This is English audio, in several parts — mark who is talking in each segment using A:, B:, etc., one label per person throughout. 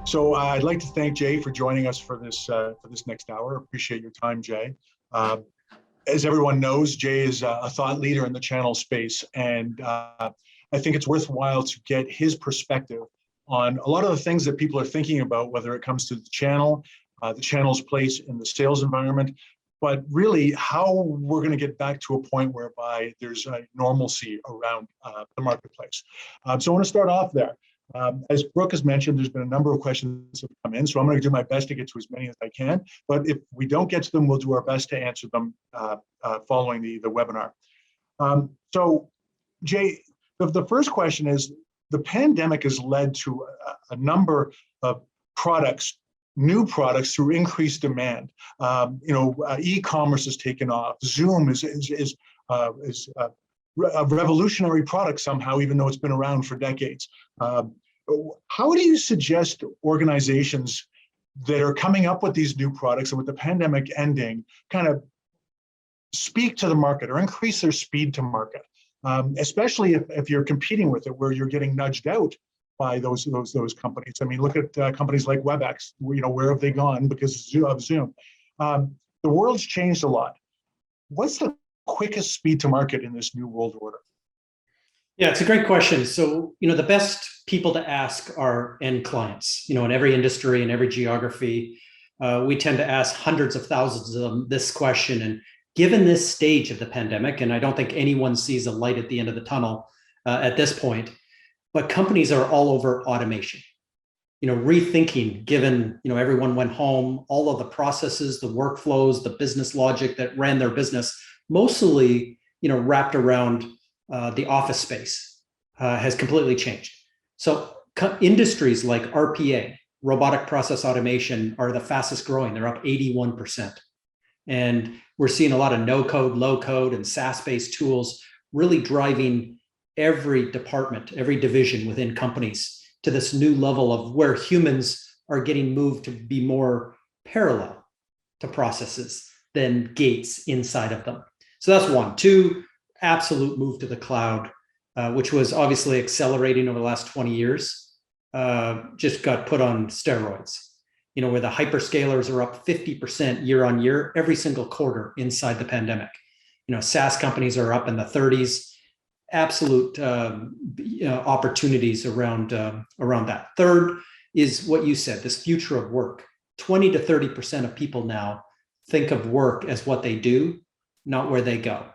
A: So I'd like to thank Jay for joining us for this next hour. Appreciate your time, Jay. As everyone knows, Jay is a thought leader in the channel space, and I think it's worthwhile to get his perspective on a lot of the things that people are thinking about, whether it comes to the channel's place in the sales environment, but really how we're going to get back to a point whereby there's a normalcy around the marketplace. So I want to start off there. As Brooke has mentioned, there's been a number of questions that have come in, so I'm going to do my best to get to as many as I can. But if we don't get to them, we'll do our best to answer them following the webinar. So, Jay, the first question is, the pandemic has led to a number of new products through increased demand. E-commerce has taken off. Zoom is a revolutionary product somehow, even though it's been around for decades. How do you suggest organizations that are coming up with these new products and with the pandemic ending kind of speak to the market or increase their speed to market, especially if you're competing with it where you're getting nudged out by those companies? I mean, look at companies like WebEx. Where have they gone because of Zoom? The world's changed a lot. What's the quickest speed to market in this new world order?
B: Yeah, it's a great question. So, the best people to ask are end clients. In every industry and every geography, we tend to ask hundreds of thousands of them this question. And given this stage of the pandemic, and I don't think anyone sees a light at the end of the tunnel at this point, but companies are all over automation. Rethinking, given, everyone went home, all of the processes, the workflows, the business logic that ran their business, mostly, wrapped around the office space, has completely changed. So industries like RPA, robotic process automation, are the fastest growing. They're up 81%. And we're seeing a lot of no-code, low-code, and SaaS-based tools really driving every department, every division within companies to this new level of where humans are getting moved to be more parallel to processes than gates inside of them. So that's one. Two, absolute move to the cloud, which was obviously accelerating over the last 20 years, just got put on steroids. Where the hyperscalers are up 50% year on year, every single quarter inside the pandemic. SaaS companies are up in the 30s. Absolute opportunities around that. Third is what you said, this future of work. 20 to 30% of people now think of work as what they do, not where they go.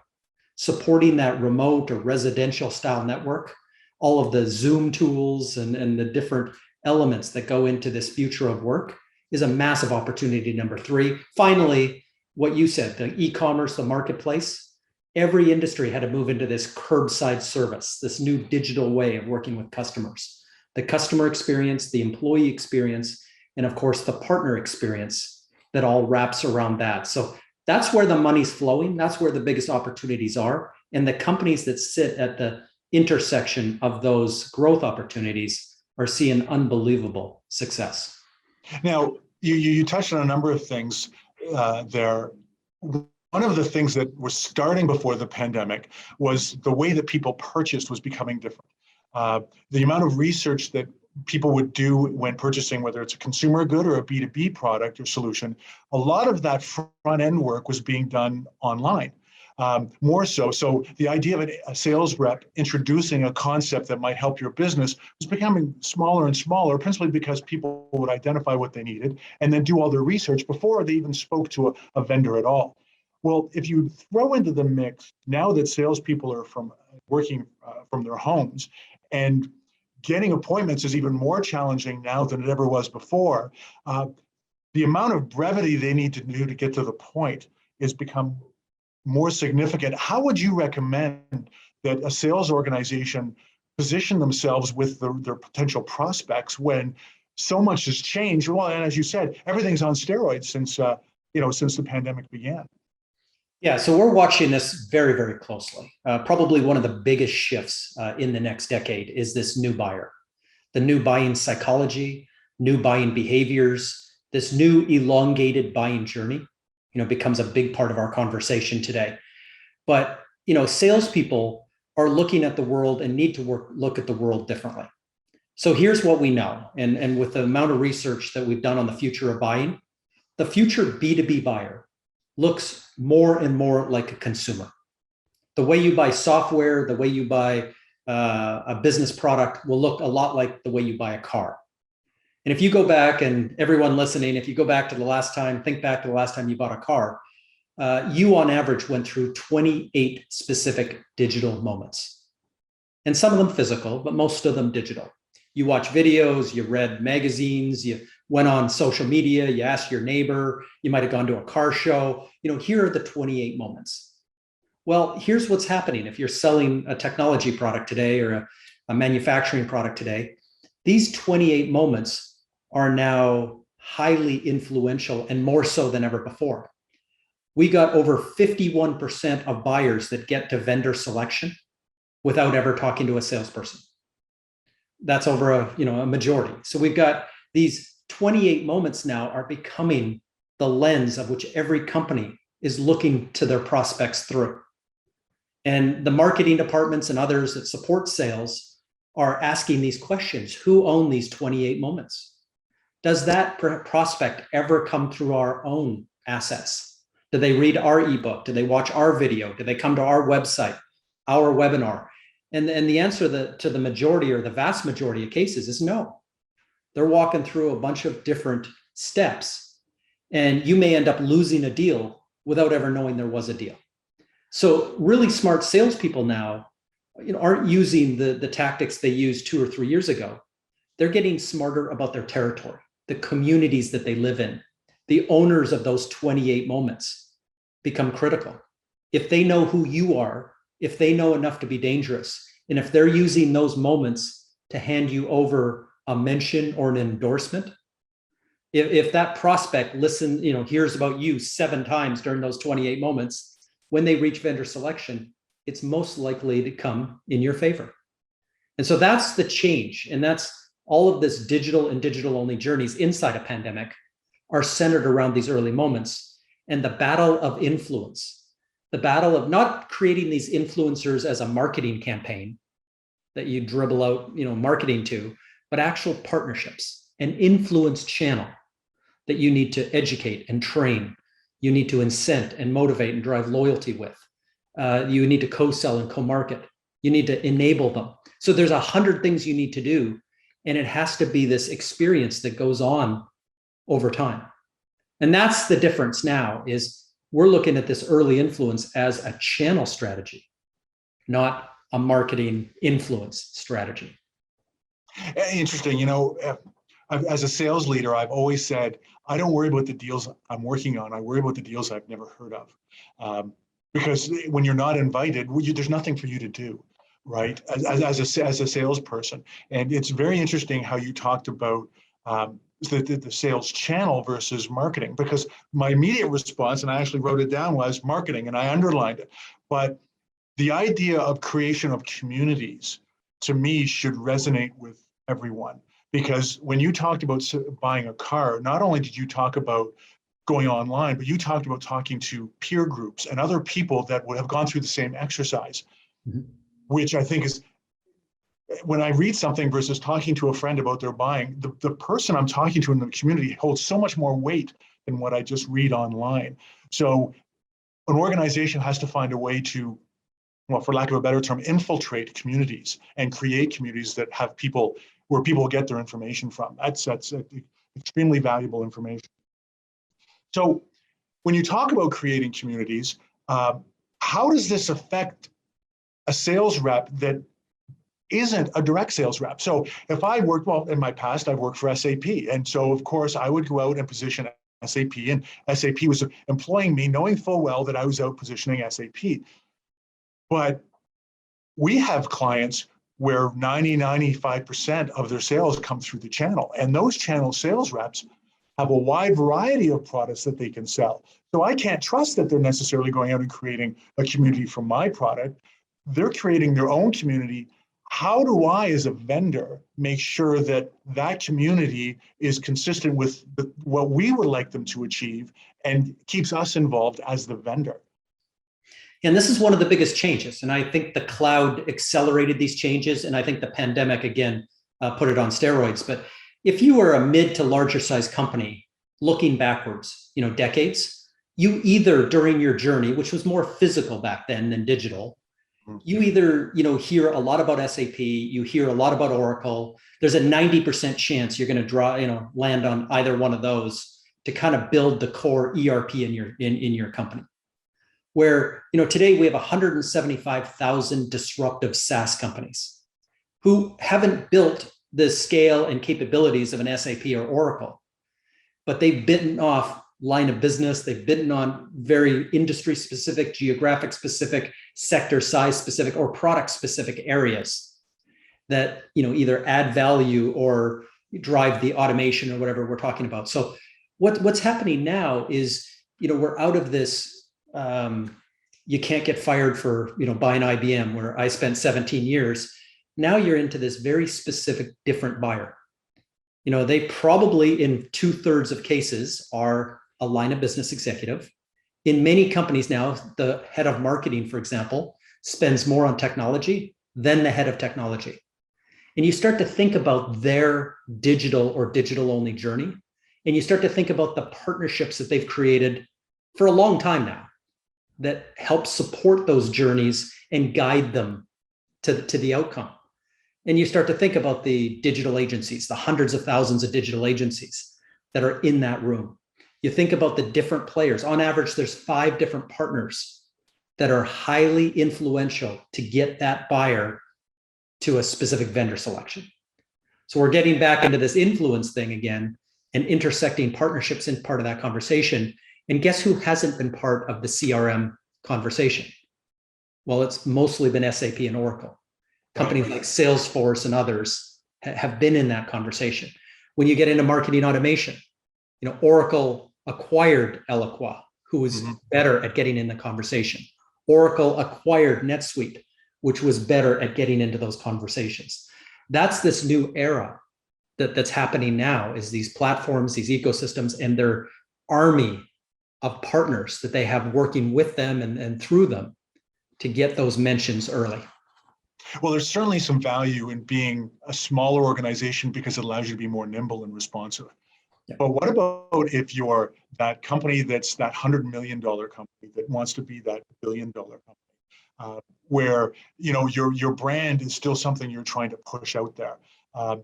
B: Supporting that remote or residential style network, all of the Zoom tools and the different elements that go into this future of work is a massive opportunity. Number three, finally, what you said, the e-commerce, the marketplace, every industry had to move into this curbside service, this new digital way of working with customers. The customer experience, the employee experience, and of course, the partner experience that all wraps around that. So that's where the money's flowing. That's where the biggest opportunities are. And the companies that sit at the intersection of those growth opportunities are seeing unbelievable success.
A: Now, you touched on a number of things there. One of the things that was starting before the pandemic was the way that people purchased was becoming different. The amount of research that people would do when purchasing, whether it's a consumer good or a B2B product or solution, a lot of that front end work was being done online. More so. So the idea of a sales rep introducing a concept that might help your business was becoming smaller and smaller, principally because people would identify what they needed and then do all their research before they even spoke to a vendor at all. Well, if you throw into the mix, now that salespeople are working from their homes, and getting appointments is even more challenging now than it ever was before, the amount of brevity they need to do to get to the point has become more significant. How would you recommend that a sales organization position themselves with their potential prospects when so much has changed? Well, and as you said, everything's on steroids since the pandemic began.
B: Yeah, so we're watching this very, very closely. Probably one of the biggest shifts in the next decade is this new buyer, the new buying psychology, new buying behaviors, this new elongated buying journey, becomes a big part of our conversation today. But, salespeople are looking at the world and need to look at the world differently. So here's what we know. And with the amount of research that we've done on the future of buying, the future B2B buyer looks more and more like a consumer. The way you buy software, the way you buy a business product will look a lot like the way you buy a car. And if you go back, and everyone listening, if you go back to the last time, think back to the last time you bought a car, you on average went through 28 specific digital moments. And some of them physical, but most of them digital. You watch videos, you read magazines, you went on social media, you asked your neighbor, you might have gone to a car show. Here are the 28 moments. Well, here's what's happening. If you're selling a technology product today or a manufacturing product today, these 28 moments are now highly influential and more so than ever before. We got over 51% of buyers that get to vendor selection without ever talking to a salesperson. That's over a majority. So we've got these 28 moments now are becoming the lens of which every company is looking to their prospects through. And the marketing departments and others that support sales are asking these questions. Who own these 28 moments? Does that prospect ever come through our own assets? Do they read our ebook? Do they watch our video? Do they come to our website, our webinar? And the answer to the majority or the vast majority of cases is no. They're walking through a bunch of different steps, and you may end up losing a deal without ever knowing there was a deal. So really smart salespeople now aren't using the tactics they used 2 or 3 years ago. They're getting smarter about their territory, the communities that they live in. The owners of those 28 moments become critical. If they know who you are, if they know enough to be dangerous, and if they're using those moments to hand you over a mention or an endorsement, if that prospect hears about you 7 times during those 28 moments, when they reach vendor selection, it's most likely to come in your favor. And so that's the change. And that's all of this digital and digital only journeys inside a pandemic are centered around these early moments and the battle of influence. The battle of not creating these influencers as a marketing campaign that you dribble out, marketing to, but actual partnerships, an influence channel that you need to educate and train. You need to incent and motivate and drive loyalty with. You need to co-sell and co-market. You need to enable them. So there's 100 things you need to do, and it has to be this experience that goes on over time. And that's the difference now is we're looking at this early influence as a channel strategy, not a marketing influence strategy.
A: Interesting. As a sales leader, I've always said, I don't worry about the deals I'm working on. I worry about the deals I've never heard of. Because when you're not invited, there's nothing for you to do, right? As a salesperson. And it's very interesting how you talked about the sales channel versus marketing, because my immediate response, and I actually wrote it down, was marketing, and I underlined it. But the idea of creation of communities, to me, should resonate with everyone. Because when you talked about buying a car, not only did you talk about going online, but you talked about talking to peer groups and other people that would have gone through the same exercise, which I think is, when I read something versus talking to a friend about their buying, the person I'm talking to in the community holds so much more weight than what I just read online. So an organization has to find a way to, well, for lack of a better term, infiltrate communities and create communities that have people, where people get their information from. That's extremely valuable information. So when you talk about creating communities, how does this affect a sales rep that isn't a direct sales rep? So if I worked, well, in my past, I've worked for SAP. And so of course I would go out and position SAP, and SAP was employing me knowing full well that I was out positioning SAP. But we have clients where 95% of their sales come through the channel. And those channel sales reps have a wide variety of products that they can sell. So I can't trust that they're necessarily going out and creating a community for my product. They're creating their own community. How do I, as a vendor, make sure that that community is consistent with what we would like them to achieve and keeps us involved as the vendor?
B: And this is one of the biggest changes. And I think the cloud accelerated these changes. And I think the pandemic, again, put it on steroids. But if you were a mid to larger size company looking backwards, decades, you either during your journey, which was more physical back then than digital, you either, hear a lot about SAP, you hear a lot about Oracle. There's a 90% chance you're going to land on either one of those to kind of build the core ERP in your company. Where, today we have 175,000 disruptive SaaS companies who haven't built the scale and capabilities of an SAP or Oracle, but they've bitten off line of business. They've bitten on very industry specific, geographic specific, sector size specific, or product specific areas that, either add value or drive the automation or whatever we're talking about. So what's happening now is, we're out of this, you can't get fired for, buying IBM, where I spent 17 years. Now you're into this very specific, different buyer. They probably in 2/3 of cases are a line of business executive. In many companies now, the head of marketing, for example, spends more on technology than the head of technology. And you start to think about their digital or digital only journey. And you start to think about the partnerships that they've created for a long time now that help support those journeys and guide them to the outcome. And you start to think about the digital agencies, the hundreds of thousands of digital agencies that are in that room. You think about the different players. On average, there's 5 different partners that are highly influential to get that buyer to a specific vendor selection. So we're getting back into this influence thing again and intersecting partnerships in part of that conversation. And guess who hasn't been part of the CRM conversation? Well, it's mostly been SAP and Oracle. Companies like Salesforce and others have been in that conversation. When you get into marketing automation, Oracle acquired Eloqua, who was better at getting in the conversation. Oracle acquired NetSuite, which was better at getting into those conversations. That's this new era that's happening now, is these platforms, these ecosystems, and their army of partners that they have working with them and through them to get those mentions early.
A: Well, there's certainly some value in being a smaller organization because it allows you to be more nimble and responsive. Yeah. But what about if you're that company that's that $100 million company that wants to be that $1 billion company, where your brand is still something you're trying to push out there? A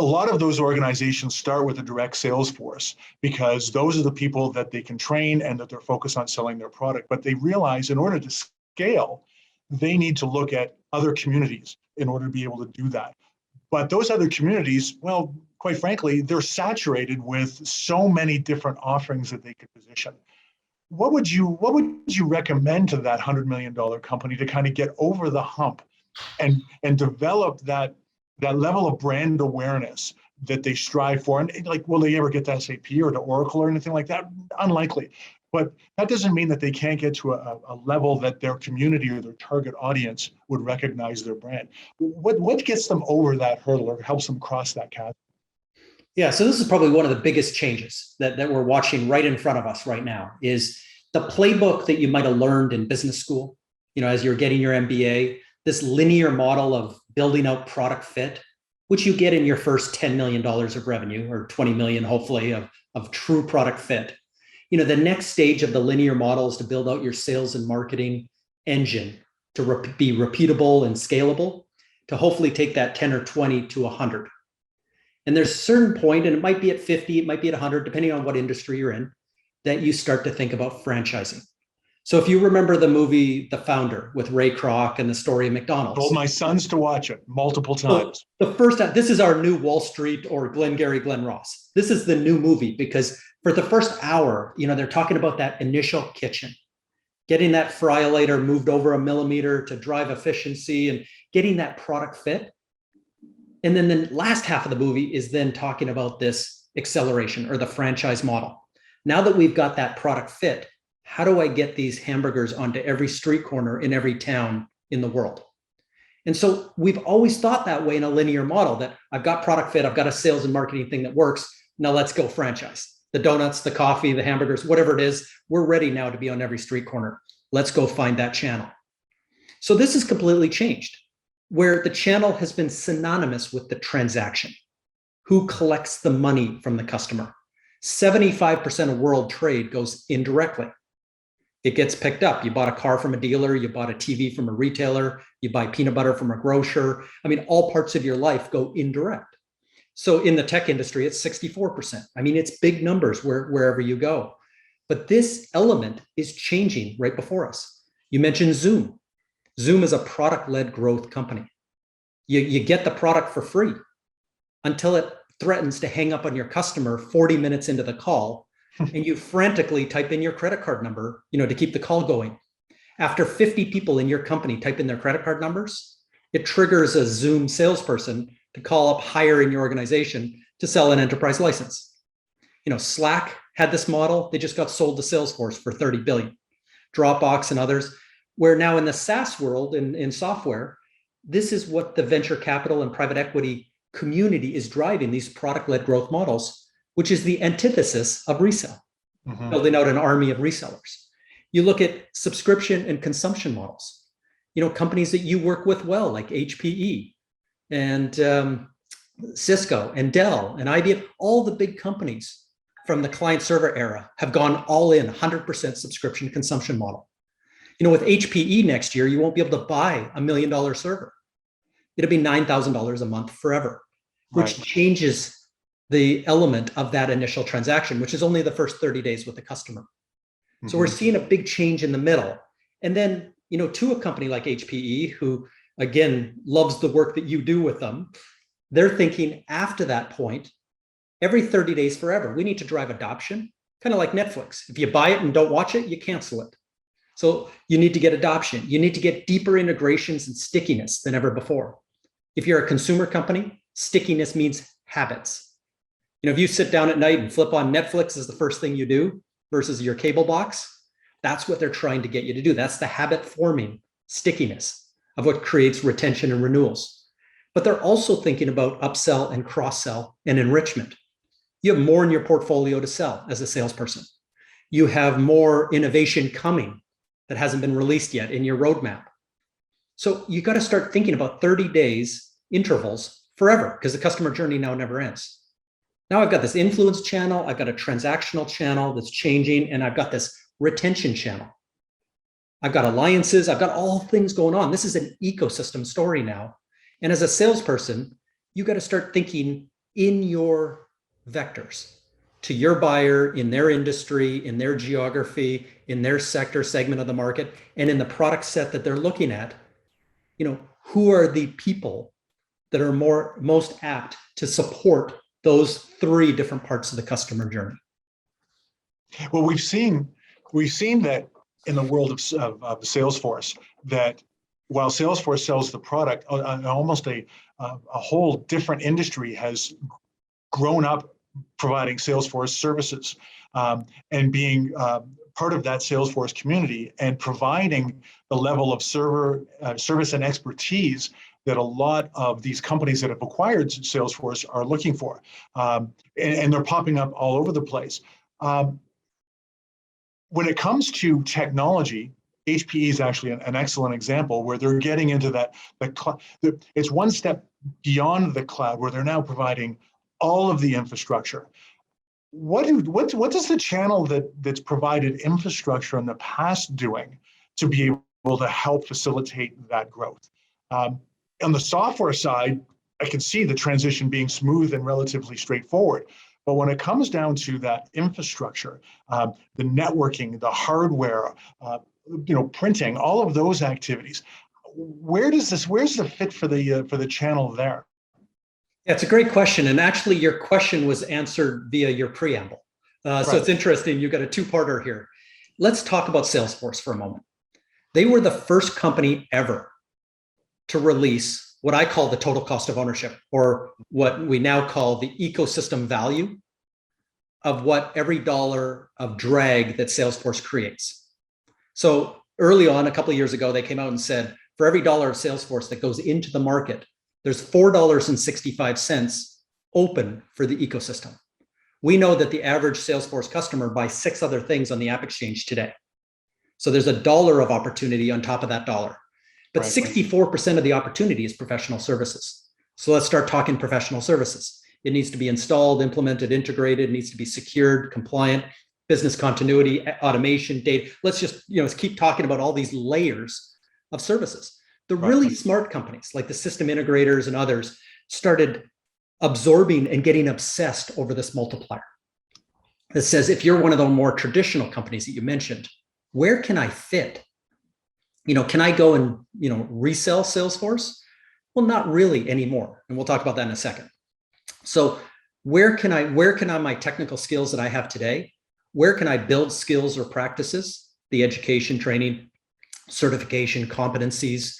A: lot of those organizations start with a direct sales force because those are the people that they can train and that they're focused on selling their product. But they realize in order to scale, they need to look at other communities in order to be able to do that. But those other communities, well, quite frankly, they're saturated with so many different offerings that they could position. What would you recommend to that $100 million company to kind of get over the hump and develop that level of brand awareness that they strive for? And like, will they ever get to SAP or to Oracle or anything like that? Unlikely. But that doesn't mean that they can't get to a level that their community or their target audience would recognize their brand. What gets them over that hurdle or helps them cross that chasm?
B: Yeah, so this is probably one of the biggest changes that we're watching right in front of us right now, is the playbook that you might have learned in business school, as you're getting your MBA, this linear model of building out product fit, which you get in your first $10 million of revenue, or 20 million, hopefully, of true product fit. The next stage of the linear model is to build out your sales and marketing engine to be repeatable and scalable, to hopefully take that 10 or 20 to 100. And there's a certain point, and it might be at 50, it might be at 100, depending on what industry you're in, that you start to think about franchising. So if you remember the movie The Founder with Ray Kroc and the story of McDonald's.
A: I told my sons to watch it multiple times.
B: So this is our new Wall Street or Glengarry Glen Ross. This is the new movie, because for the first hour, they're talking about that initial kitchen, getting that fryolator moved over 1 millimeter to drive efficiency and getting that product fit. And then the last half of the movie is then talking about this acceleration or the franchise model. Now that we've got that product fit, how do I get these hamburgers onto every street corner in every town in the world? And so we've always thought that way in a linear model, that I've got product fit, I've got a sales and marketing thing that works. Now let's go franchise. The donuts, the coffee, the hamburgers, whatever it is, we're ready now to be on every street corner. Let's go find that channel. So this has completely changed. where the channel has been synonymous with the transaction. Who collects the money from the customer? 75% of world trade goes indirectly. It gets picked up. You bought a car from a dealer, you bought a TV from a retailer, you buy peanut butter from a grocer. I mean, all parts of your life go indirect. So in the tech industry, it's 64%. I mean, it's big numbers wherever you go. But this element is changing right before us. You mentioned Zoom. Zoom is a product-led growth company. You get the product for free until it threatens to hang up on your customer 40 minutes into the call, and you frantically type in your credit card number, to keep the call going. After 50 people in your company type in their credit card numbers, it triggers a Zoom salesperson to call up higher in your organization to sell an enterprise license. Slack had this model. They just got sold to Salesforce for 30 billion. Dropbox and others, where now in the SaaS world, in software, this is what the venture capital and private equity community is driving, these product-led growth models, which is the antithesis of resale, building out an army of resellers. You look at subscription and consumption models, companies that you work with well, like HPE and Cisco and Dell and IBM, all the big companies from the client server era have gone all in 100% subscription consumption model. With HPE next year, you won't be able to buy $1 million server. It'll be $9,000 a month forever, which changes the element of that initial transaction, which is only the first 30 days with the customer. So we're seeing a big change in the middle. And then, to a company like HPE, who again loves the work that you do with them, they're thinking after that point, every 30 days forever, we need to drive adoption, kind of like Netflix. If you buy it and don't watch it, you cancel it. So you need to get adoption. You need to get deeper integrations and stickiness than ever before. If you're a consumer company, stickiness means habits. If you sit down at night and flip on Netflix as the first thing you do versus your cable box, that's what they're trying to get you to do. That's the habit forming stickiness of what creates retention and renewals. But they're also thinking about upsell and cross-sell and enrichment. You have more in your portfolio to sell as a salesperson. You have more innovation coming that hasn't been released yet in your roadmap. So you got to start thinking about 30 days intervals forever, because the customer journey now never ends. Now I've got this influence channel, I've got a transactional channel that's changing, and I've got this retention channel. I've got alliances, I've got all things going on. This is an ecosystem story now. And as a salesperson, you got to start thinking in your vectors to your buyer, in their industry, in their geography, in their sector segment of the market, and in the product set that they're looking at. Who are the people that are most apt to support those three different parts of the customer journey?
A: Well, we've seen that in the world of Salesforce, that while Salesforce sells the product, almost a whole different industry has grown up providing Salesforce services and being part of that Salesforce community and providing the level of service and expertise that a lot of these companies that have acquired Salesforce are looking for. And they're popping up all over the place. When it comes to technology, HPE is actually an excellent example where they're getting into it's one step beyond the cloud, where they're now providing all of the infrastructure. What does the channel that's provided infrastructure in the past doing to be able to help facilitate that growth? On the software side, I can see the transition being smooth and relatively straightforward. But when it comes down to that infrastructure, the networking, the hardware, printing, all of those activities, where's the fit for the channel there?
B: Yeah, it's a great question. And actually, your question was answered via your preamble. So it's interesting. You've got a two-parter here. Let's talk about Salesforce for a moment. They were the first company ever to release what I call the total cost of ownership, or what we now call the ecosystem value of what every dollar of drag that Salesforce creates. So early on, a couple of years ago, they came out and said, for every dollar of Salesforce that goes into the market, there's $4.65 open for the ecosystem. We know that the average Salesforce customer buys 6 other things on the App Exchange today. So there's $1 of opportunity on top of that dollar. But
A: Right.
B: 64% of the opportunity is professional services. So let's start talking professional services. It needs to be installed, implemented, integrated, it needs to be secured, compliant, business continuity, automation, data. Let's just keep talking about all these layers of services. The really smart companies like the system integrators and others started absorbing and getting obsessed over this multiplier that says, if you're one of the more traditional companies that you mentioned, where can I fit? Can I go and resell Salesforce? Well, not really anymore. And we'll talk about that in a second. So where can my technical skills that I have today, where can I build skills or practices, the education, training, certification, competencies?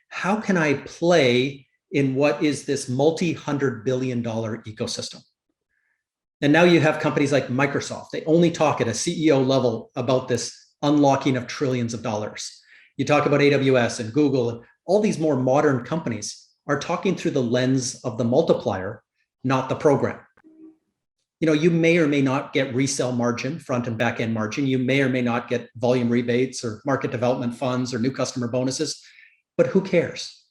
B: How can I play in what is this multi-$100 billion ecosystem? And now you have companies like Microsoft. They only talk at a CEO level about this unlocking of trillions of dollars. You talk about AWS and Google, and all these more modern companies are talking through the lens of the multiplier, not the program. You may or may not get resale margin, front and back end margin. You may or may not get volume rebates or market development funds or new customer bonuses, but who cares?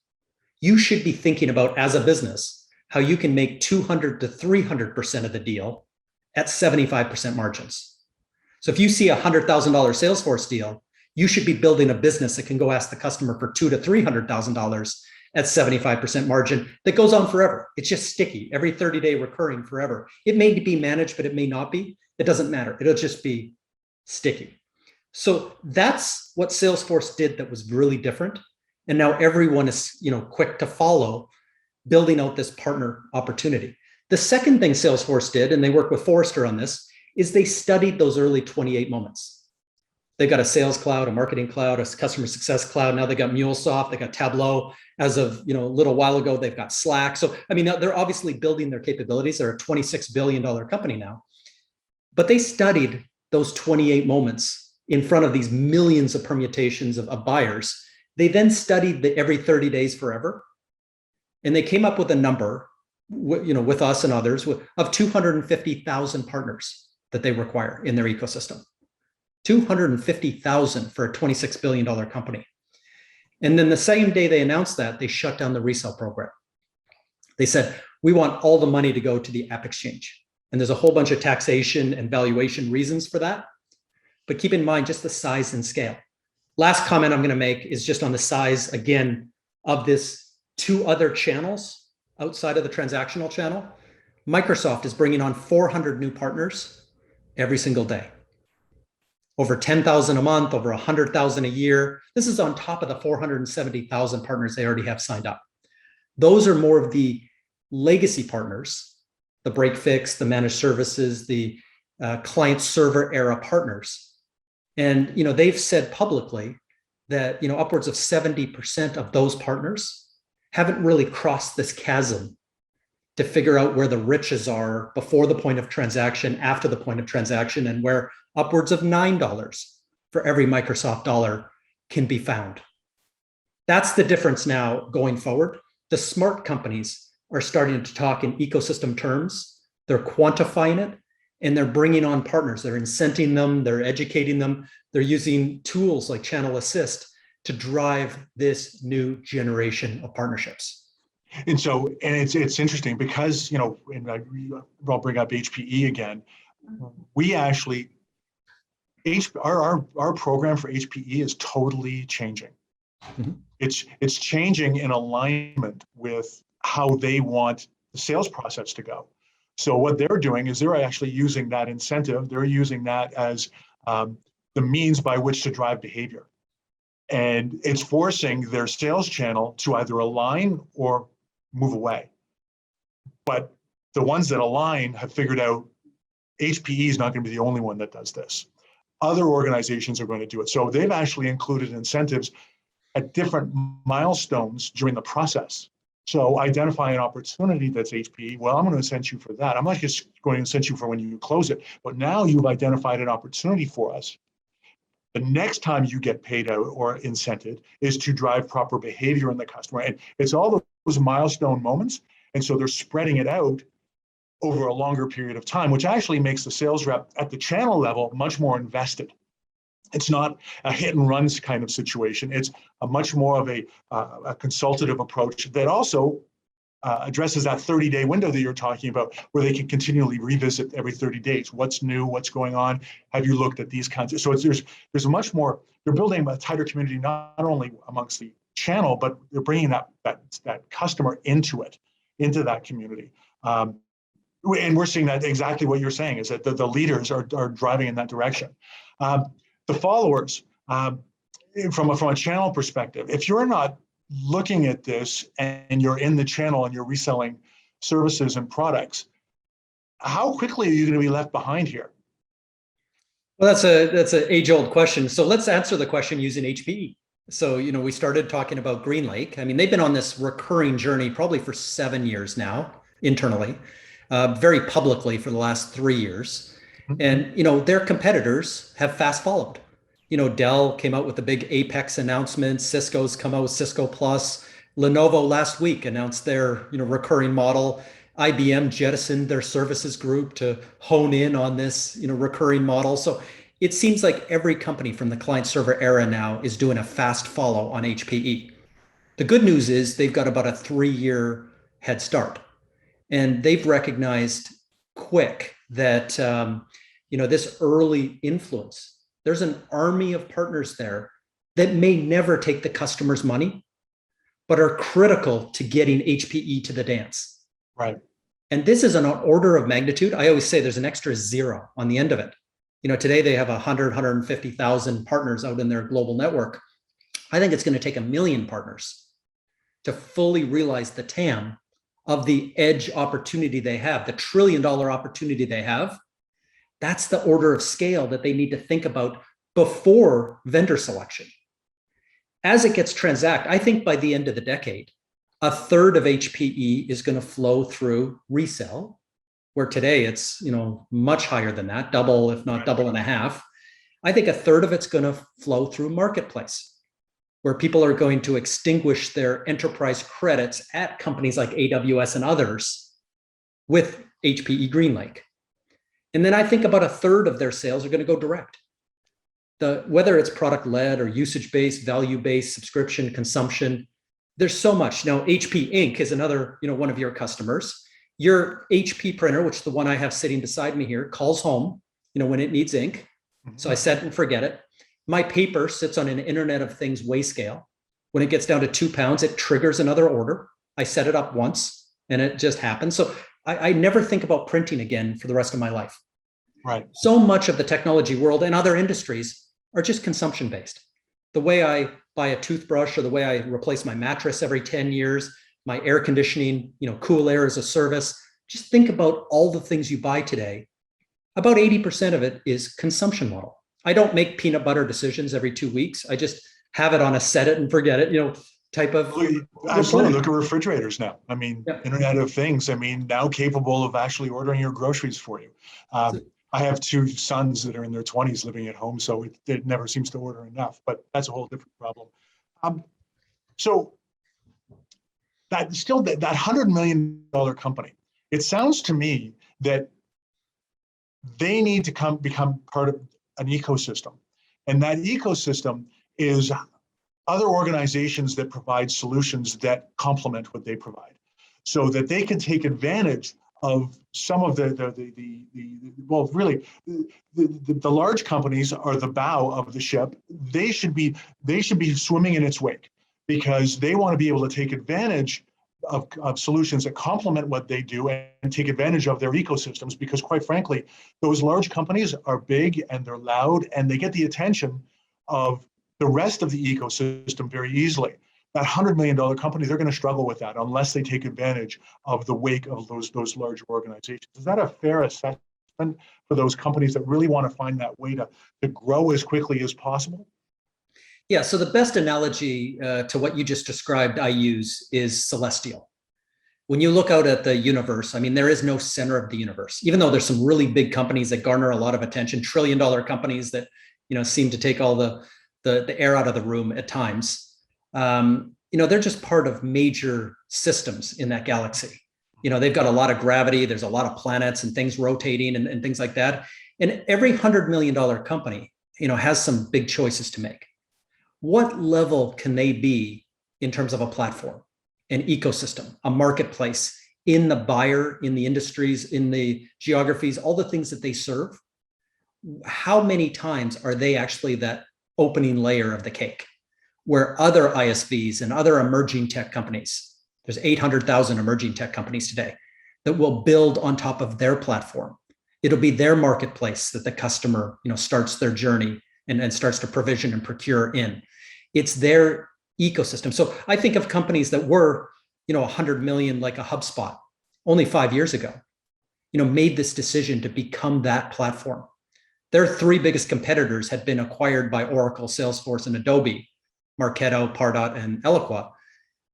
B: You should be thinking about, as a business, how you can make 200 to 300% of the deal at 75% margins. So if you see a $100,000 Salesforce deal, you should be building a business that can go ask the customer for $200,000 to $300,000 at 75% margin that goes on forever. It's just sticky, every 30-day recurring forever. It may be managed, but it may not be. It doesn't matter. It'll just be sticky. So that's what Salesforce did that was really different. And now everyone is quick to follow, building out this partner opportunity. The second thing Salesforce did, and they work with Forrester on this, is they studied those early 28 moments. They got a sales cloud, a marketing cloud, a customer success cloud. Now they got MuleSoft, they got Tableau. As of a little while ago, they've got Slack. So they're obviously building their capabilities. They're a $26 billion company now. But they studied those 28 moments in front of these millions of permutations of buyers. They then studied the every 30 days forever. And they came up with a number, with us and others, of 250,000 partners that they require in their ecosystem. 250,000 for a $26 billion company. And then the same day they announced that, they shut down the resale program. They said, we want all the money to go to the app exchange. And there's a whole bunch of taxation and valuation reasons for that. But keep in mind just the size and scale. Last comment I'm going to make is just on the size, again, of this two other channels outside of the transactional channel. Microsoft is bringing on 400 new partners every single day. Over 10,000 a month, over 100,000 a year. This is on top of the 470,000 partners they already have signed up. Those are more of the legacy partners, the break fix, the managed services, the client server era partners. And they've said publicly that upwards of 70% of those partners haven't really crossed this chasm to figure out where the riches are before the point of transaction, after the point of transaction, and where upwards of $9 for every Microsoft dollar can be found. That's the difference now going forward. The smart companies are starting to talk in ecosystem terms. They're quantifying it, and they're bringing on partners. They're incenting them. They're educating them. They're using tools like ChannelAssist to drive this new generation of partnerships.
A: And it's interesting because, and I'll bring up HPE again. We actually, our program for HPE is totally changing. Mm-hmm. It's changing in alignment with how they want the sales process to go. So what they're doing is they're actually using that incentive. They're using that as the means by which to drive behavior. And it's forcing their sales channel to either align or move away. But the ones that align have figured out HPE is not going to be the only one that does this. Other organizations are going to do it. So they've actually included incentives at different milestones during the process. So identify an opportunity that's HPE. Well, I'm going to incent you for that. I'm not just going to incent you for when you close it, but now you've identified an opportunity for us. The next time you get paid out or incented is to drive proper behavior in the customer. And it's all those milestone moments. And so they're spreading it out over a longer period of time, which actually makes the sales rep at the channel level much more invested. It's not a hit and runs kind of situation. It's a much more of a consultative approach that also addresses that 30-day window that you're talking about, where they can continually revisit every 30 days. What's new? What's going on? Have you looked at these kinds of? So there's a much more. They're building a tighter community, not only amongst the channel, but they're bringing that customer into that community. And we're seeing that exactly what you're saying is that the leaders are driving in that direction. The followers, from a channel perspective, if you're not looking at this and you're in the channel and you're reselling services and products, how quickly are you going to be left behind here?
B: Well, that's an age-old question. So let's answer the question using HPE. So, we started talking about GreenLake. I mean, they've been on this recurring journey probably for 7 years now internally, very publicly for the last 3 years. And, their competitors have fast followed. Dell came out with the big Apex announcement. Cisco's come out with Cisco Plus. Lenovo last week announced their, recurring model. IBM jettisoned their services group to hone in on this, recurring model. So it seems like every company from the client server era now is doing a fast follow on HPE. The good news is they've got about a 3-year head start, and they've recognized quick that, this early influence, there's an army of partners there that may never take the customer's money, but are critical to getting HPE to the dance.
A: Right.
B: And this is an order of magnitude. I always say there's an extra 0 on the end of it. Today they have 150,000 partners out in their global network. I think it's going to take 1 million partners to fully realize the TAM of the edge opportunity they have, the $1 trillion opportunity they have. That's the order of scale that they need to think about before vendor selection. As it gets I think by the end of the decade, 1/3 of HPE is going to flow through resell, where today it's, much higher than that, double, if not double and a half. I think 1/3 of it's going to flow through marketplace, where people are going to extinguish their enterprise credits at companies like AWS and others with HPE GreenLake. And then I think about 1/3 of their sales are going to go direct. Whether it's product-led or usage-based, value-based, subscription, consumption, there's so much. Now, HP Inc. is another, one of your customers. Your HP printer, which is the one I have sitting beside me here, calls home, when it needs ink. So I set it and forget it. My paper sits on an Internet of Things weigh scale. When it gets down to 2 pounds, it triggers another order. I set it up once and it just happens. So I never think about printing again for the rest of my life.
A: Right.
B: So much of the technology world and other industries are just consumption based. The way I buy a toothbrush or the way I replace my mattress every 10 years, my air conditioning, cool air as a service. Just think about all the things you buy today. About 80% of it is consumption model. I don't make peanut butter decisions every 2 weeks. I just have it on a set it and forget it, type of.
A: Absolutely. Look at refrigerators now. I mean, Internet of Things. I mean, now capable of actually ordering your groceries for you. I have 2 sons that are in their 20s living at home, so it never seems to order enough, but that's a whole different problem. So that $100 million company, it sounds to me that they need to become part of an ecosystem. And that ecosystem is other organizations that provide solutions that complement what they provide, so that they can take advantage of some of the large companies are the bow of the ship. They should be swimming in its wake, because they want to be able to take advantage of solutions that complement what they do and take advantage of their ecosystems, because quite frankly, those large companies are big and they're loud and they get the attention of the rest of the ecosystem very easily. That $100 million company, they're going to struggle with that unless they take advantage of the wake of those large organizations. Is that a fair assessment for those companies that really want to find that way to grow as quickly as possible?
B: Yeah, so the best analogy to what you just described I use is celestial. When you look out at the universe, I mean, there is no center of the universe, even though there's some really big companies that garner a lot of attention, $1 trillion companies that, seem to take all the air out of the room at times. They're just part of major systems in that galaxy. They've got a lot of gravity, there's a lot of planets and things rotating and things like that. And every $100 million company has some big choices to make. What level can they be in terms of a platform, an ecosystem, a marketplace, in the buyer, in the industries, in the geographies, all the things that they serve? How many times are they actually that opening layer of the cake where other ISVs and other emerging tech companies, there's 800,000 emerging tech companies today that will build on top of their platform. It'll be their marketplace that the customer, starts their journey and starts to provision and procure in. It's their ecosystem. So I think of companies that were, 100 million, like a HubSpot, only 5 years ago, made this decision to become that platform. Their three biggest competitors had been acquired by Oracle, Salesforce, and Adobe, Marketo, Pardot, and Eloqua.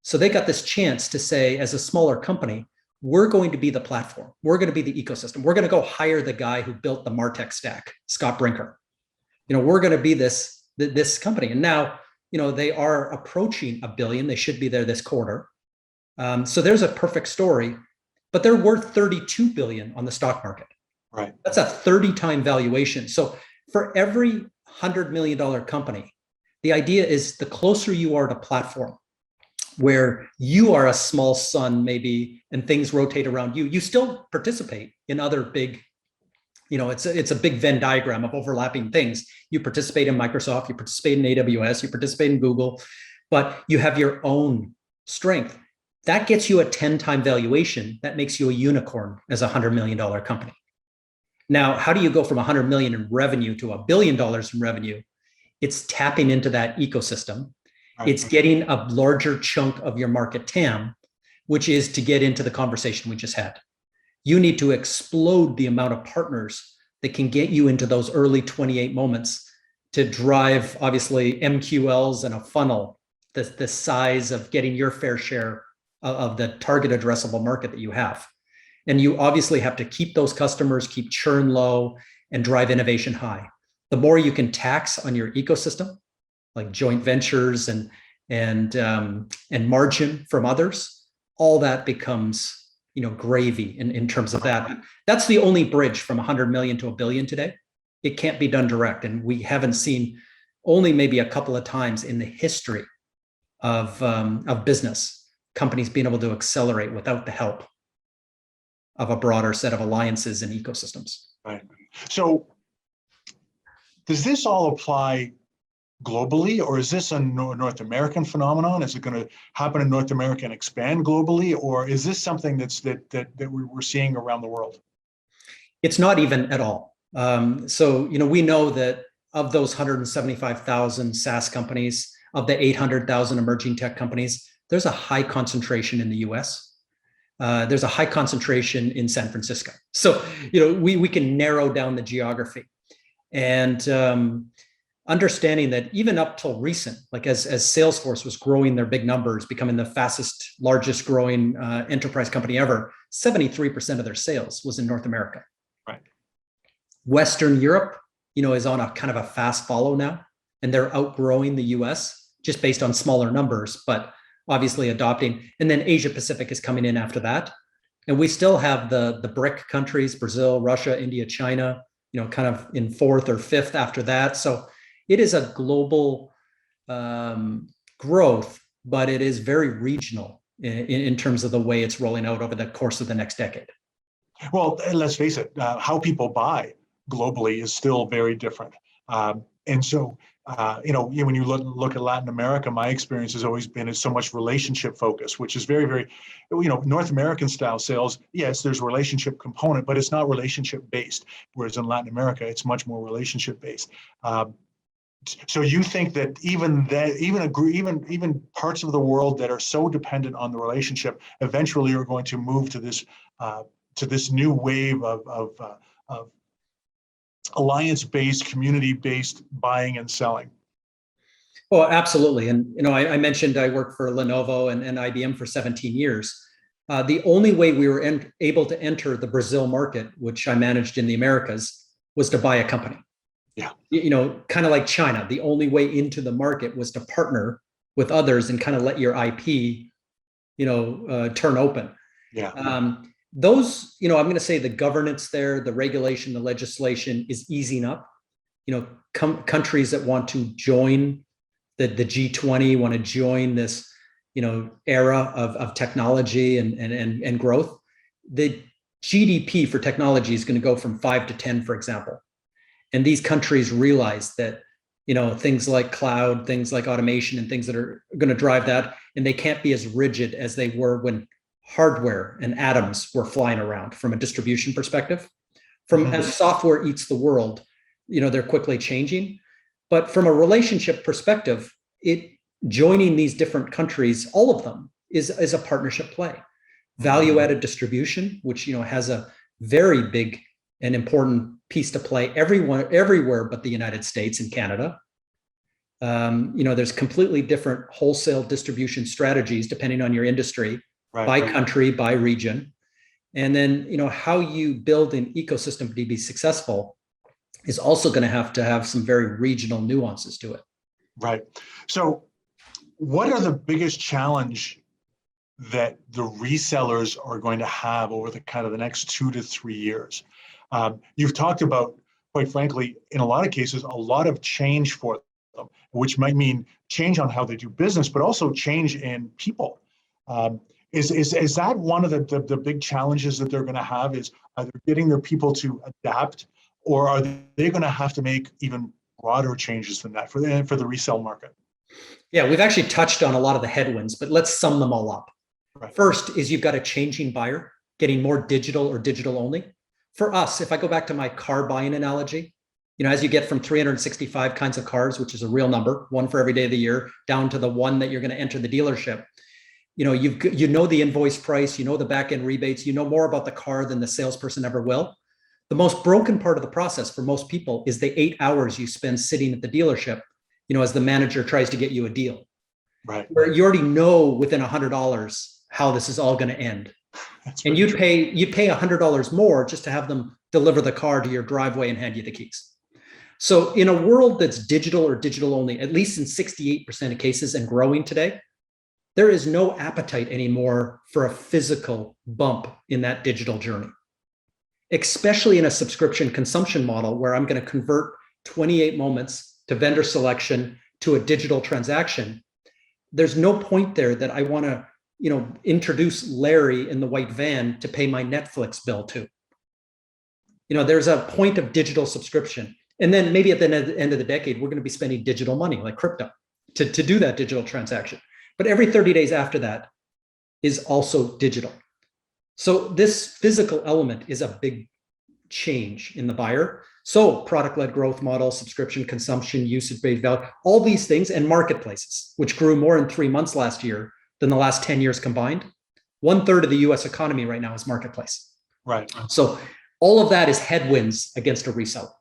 B: So they got this chance to say, as a smaller company, we're going to be the platform. We're going to be the ecosystem. We're going to go hire the guy who built the MarTech stack, Scott Brinker. We're going to be this company. And now, they are approaching $1 billion. They should be there this quarter. So there's a perfect story, but they're worth $32 billion on the stock market.
A: Right.
B: That's a 30-time valuation. So for every $100 million company, the idea is the closer you are to platform, where you are a small sun maybe, and things rotate around you, you still participate in other big, it's a big Venn diagram of overlapping things. You participate in Microsoft, you participate in AWS, you participate in Google, but you have your own strength. That gets you a 10-time valuation. That makes you a unicorn as a $100 million company. Now, how do you go from 100 million in revenue to $1 billion in revenue? It's tapping into that ecosystem. Right. It's getting a larger chunk of your market TAM, which is to get into the conversation we just had. You need to explode the amount of partners that can get you into those early 28 moments to drive, obviously, MQLs and a funnel, the size of getting your fair share of the target addressable market that you have. And you obviously have to keep those customers, keep churn low, and drive innovation high. The more you can tax on your ecosystem, like joint ventures and margin from others, all that becomes, gravy in terms of that. That's the only bridge from 100 million to $1 billion today. It can't be done direct, and we haven't seen, only maybe a couple of times in the history of business, companies being able to accelerate without the help of a broader set of alliances and ecosystems.
A: Right. So does this all apply globally, or is this a North American phenomenon? Is it going to happen in North America and expand globally, or is this something that we're seeing around the world?
B: It's not even at all. So we know that of those 175,000 SaaS companies, of the 800,000 emerging tech companies, there's a high concentration in the US. There's a high concentration in San Francisco. So, we can narrow down the geography. And understanding that even up till recent, like as Salesforce was growing their big numbers, becoming the fastest, largest growing enterprise company ever, 73% of their sales was in North America.
A: Right.
B: Western Europe, is on a kind of a fast follow now, and they're outgrowing the US just based on smaller numbers, but obviously adopting. And then Asia Pacific is coming in after that. And we still have the BRIC countries, Brazil, Russia, India, China, kind of in fourth or fifth after that. So it is a global growth, but it is very regional in terms of the way it's rolling out over the course of the next decade.
A: Well, let's face it, how people buy globally is still very different. And so, when you look at Latin America, my experience has always been it's so much relationship focused, which is very, very, North American style sales. Yes, there's a relationship component, but it's not relationship based. Whereas in Latin America, it's much more relationship based. So you think that even parts of the world that are so dependent on the relationship eventually are going to move to this new wave of alliance-based, community-based buying and selling?
B: Well, absolutely. And, I mentioned I worked for Lenovo and IBM for 17 years. The only way we were able to enter the Brazil market, which I managed in the Americas, was to buy a company.
A: Yeah.
B: Kind of like China, the only way into the market was to partner with others and kind of let your IP, turn open.
A: Yeah.
B: Those, I'm going to say the governance there, the regulation, the legislation is easing up. countries that want to join the G20, want to join this, era of technology and growth. The GDP for technology is going to go from 5 to 10, for example. And these countries realize that, things like cloud, things like automation, and things that are going to drive that, and they can't be as rigid as they were when hardware and atoms were flying around from a distribution perspective. As software eats the world, they're quickly changing. But from a relationship perspective, joining these different countries, all of them, is a partnership play. Value-added distribution, which has a very big and important piece to play everywhere but the United States and Canada. There's completely different wholesale distribution strategies depending on your industry, by country, by region. And then, how you build an ecosystem to be successful is also going to have some very regional nuances to it. Right.
A: So what are the biggest challenge that the resellers are going to have over the next 2 to 3 years? You've talked about, quite frankly, in a lot of cases, a lot of change for them, which might mean change on how they do business, but also change in people. Is that one of the big challenges that they're going to have, is either getting their people to adapt, or are they going to have to make even broader changes than that for the resale market?
B: Yeah, we've actually touched on a lot of the headwinds, but let's sum them all up. Right. First is you've got a changing buyer, getting more digital or digital only. For us, if I go back to my car buying analogy, as you get from 365 kinds of cars, which is a real number, one for every day of the year, down to the one that you're going to enter the dealership, the invoice price, the back end rebates, more about the car than the salesperson ever will. The most broken part of the process for most people is the 8 hours you spend sitting at the dealership, as the manager tries to get you a deal.
A: Right.
B: Where you already know within $100 how this is all going to end. And you'd pay $100 more just to have them deliver the car to your driveway and hand you the keys. So in a world that's digital or digital only, at least in 68% of cases and growing today, there is no appetite anymore for a physical bump in that digital journey, especially in a subscription consumption model where I'm going to convert 28 moments to vendor selection to a digital transaction. There's no point there that I want to introduce Larry in the white van to pay my Netflix bill to. There's a point of digital subscription. And then maybe at the end of the decade, we're going to be spending digital money like crypto to do that digital transaction. But every 30 days after that is also digital. So this physical element is a big change in the buyer. So product-led growth model, subscription, consumption, usage-based value, all these things, and marketplaces, which grew more in 3 months last year than the last 10 years combined. 1/3 of the US economy right now is marketplace.
A: Right.
B: So all of that is headwinds against a reseller.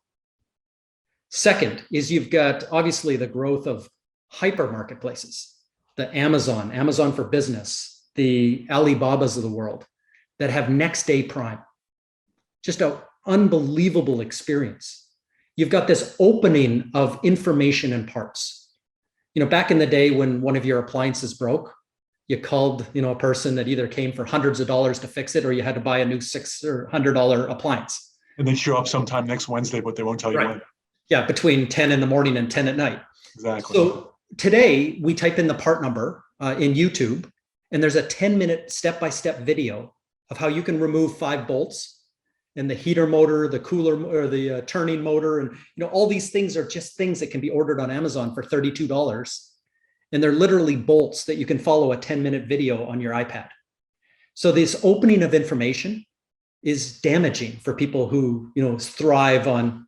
B: Second is you've got obviously the growth of hyper marketplaces, the Amazon for business, the Alibabas of the world that have next day prime. Just an unbelievable experience. You've got this opening of information and parts. Back in the day when one of your appliances broke, you called, a person that either came for hundreds of dollars to fix it, or you had to buy a new $600 or $100 appliance.
A: And they show up sometime next Wednesday, but they won't tell you when.
B: Yeah, between 10 in the morning and 10 at night.
A: Exactly.
B: So today we type in the part number in YouTube, and there's a 10-minute step-by-step video of how you can remove 5 bolts and the heater motor, the cooler, or the turning motor. And all these things are just things that can be ordered on Amazon for $32. And they're literally bolts that you can follow a 10-minute video on your iPad. So this opening of information is damaging for people who, thrive on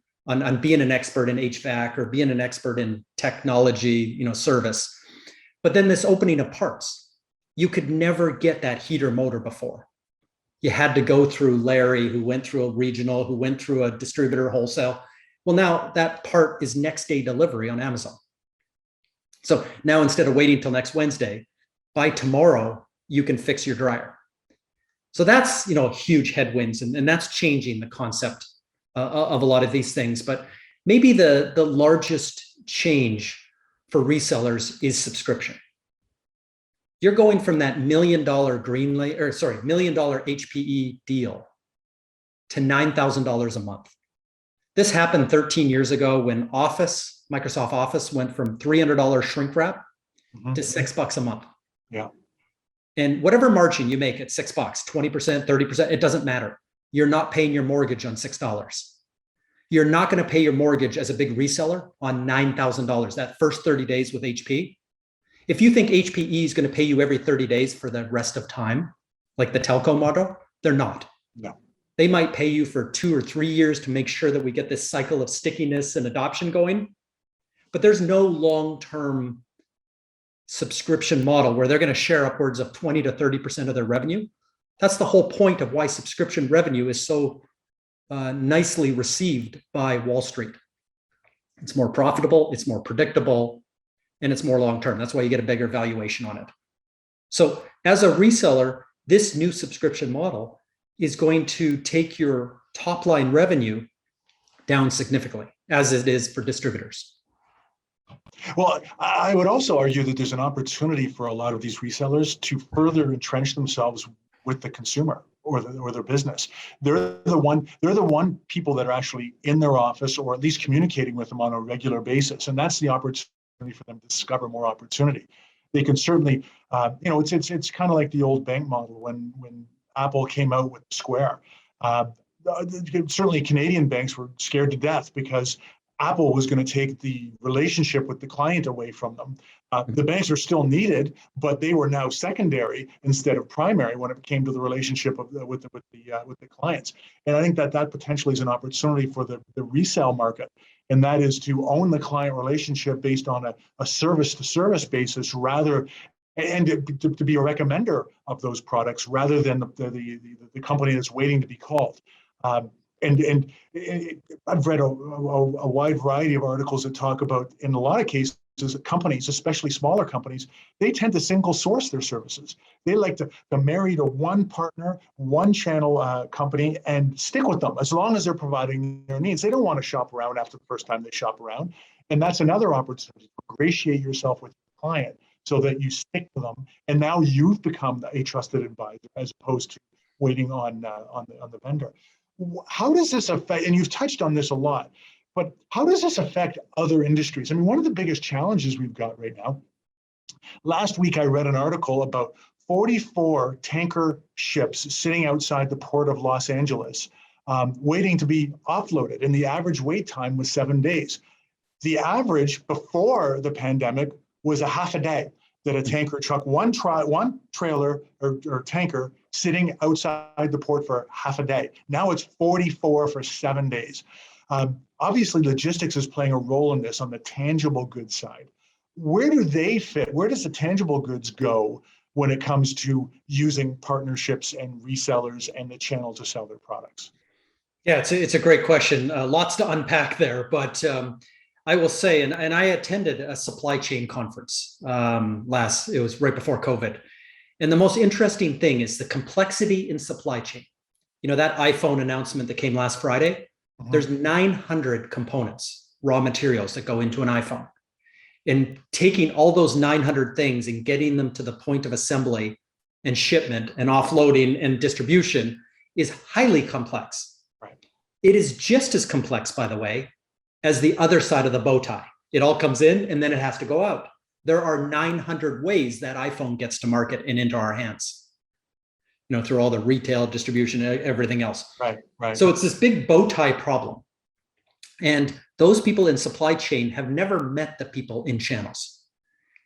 B: being an expert in HVAC or being an expert in technology, service. But then this opening of parts, you could never get that heater motor before. You had to go through Larry, who went through a regional, who went through a distributor wholesale. Well, now that part is next day delivery on Amazon. So now instead of waiting till next Wednesday, by tomorrow, you can fix your dryer. So that's, huge headwinds, and that's changing the concept of a lot of these things. But maybe the largest change for resellers is subscription. You're going from that $1 million $1 million HPE deal to $9,000 a month. This happened 13 years ago when Microsoft Office went from $300 shrink wrap to $6 a month.
A: Yeah.
B: And whatever margin you make at $6, 20%, 30%, it doesn't matter. You're not paying your mortgage on $6. You're not going to pay your mortgage as a big reseller on $9,000 that first 30 days with HP. If you think HPE is going to pay you every 30 days for the rest of time, like the telco model, they're not.
A: No.
B: They might pay you for 2 or 3 years to make sure that we get this cycle of stickiness and adoption going. But there's no long-term subscription model where they're going to share upwards of 20 to 30% of their revenue. That's the whole point of why subscription revenue is so nicely received by Wall Street. It's more profitable, it's more predictable, and it's more long-term. That's why you get a bigger valuation on it. So as a reseller, this new subscription model is going to take your top line revenue down significantly, as it is for distributors.
A: Well, I would also argue that there's an opportunity for a lot of these resellers to further entrench themselves with the consumer or their business. They're the one people that are actually in their office or at least communicating with them on a regular basis, and that's the opportunity for them to discover more opportunity. They can certainly, it's kind of like the old bank model when Apple came out with Square. Certainly, Canadian banks were scared to death because Apple was going to take the relationship with the client away from them. The banks are still needed, but they were now secondary instead of primary when it came to the relationship with the clients. And I think that potentially is an opportunity for the resale market, and that is to own the client relationship based on a service-to-service basis and to be a recommender of those products rather than the company that's waiting to be called. And I've read a wide variety of articles that talk about, in a lot of cases, companies, especially smaller companies, they tend to single source their services. They like to marry to one partner, one channel company, and stick with them as long as they're providing their needs. They don't want to shop around after the first time they shop around. And that's another opportunity to ingratiate yourself with your client so that you stick to them. And now you've become a trusted advisor as opposed to waiting on the vendor. How does this affect, and you've touched on this a lot, but how does this affect other industries? I mean, one of the biggest challenges we've got right now, last week I read an article about 44 tanker ships sitting outside the port of Los Angeles, waiting to be offloaded, and the average wait time was 7 days. The average before the pandemic was a half a day that a tanker truck, one trailer or tanker sitting outside the port for half a day. Now it's 44 for 7 days. Obviously, logistics is playing a role in this on the tangible goods side. Where do they fit? Where does the tangible goods go when it comes to using partnerships and resellers and the channel to sell their products?
B: Yeah, it's a great question. Lots to unpack there, but I will say, and I attended a supply chain conference it was right before COVID. And the most interesting thing is the complexity in supply chain. You know, that iPhone announcement that came last Friday, there's 900 components, raw materials that go into an iPhone. And taking all those 900 things and getting them to the point of assembly and shipment and offloading and distribution is highly complex.
A: Right.
B: It is just as complex, by the way, as the other side of the bow tie. It all comes in and then it has to go out. There are 900 ways that iPhone gets to market and into our hands, you know, through all the retail distribution, everything else.
A: Right.
B: So it's this big bow tie problem. And those people in supply chain have never met the people in channels,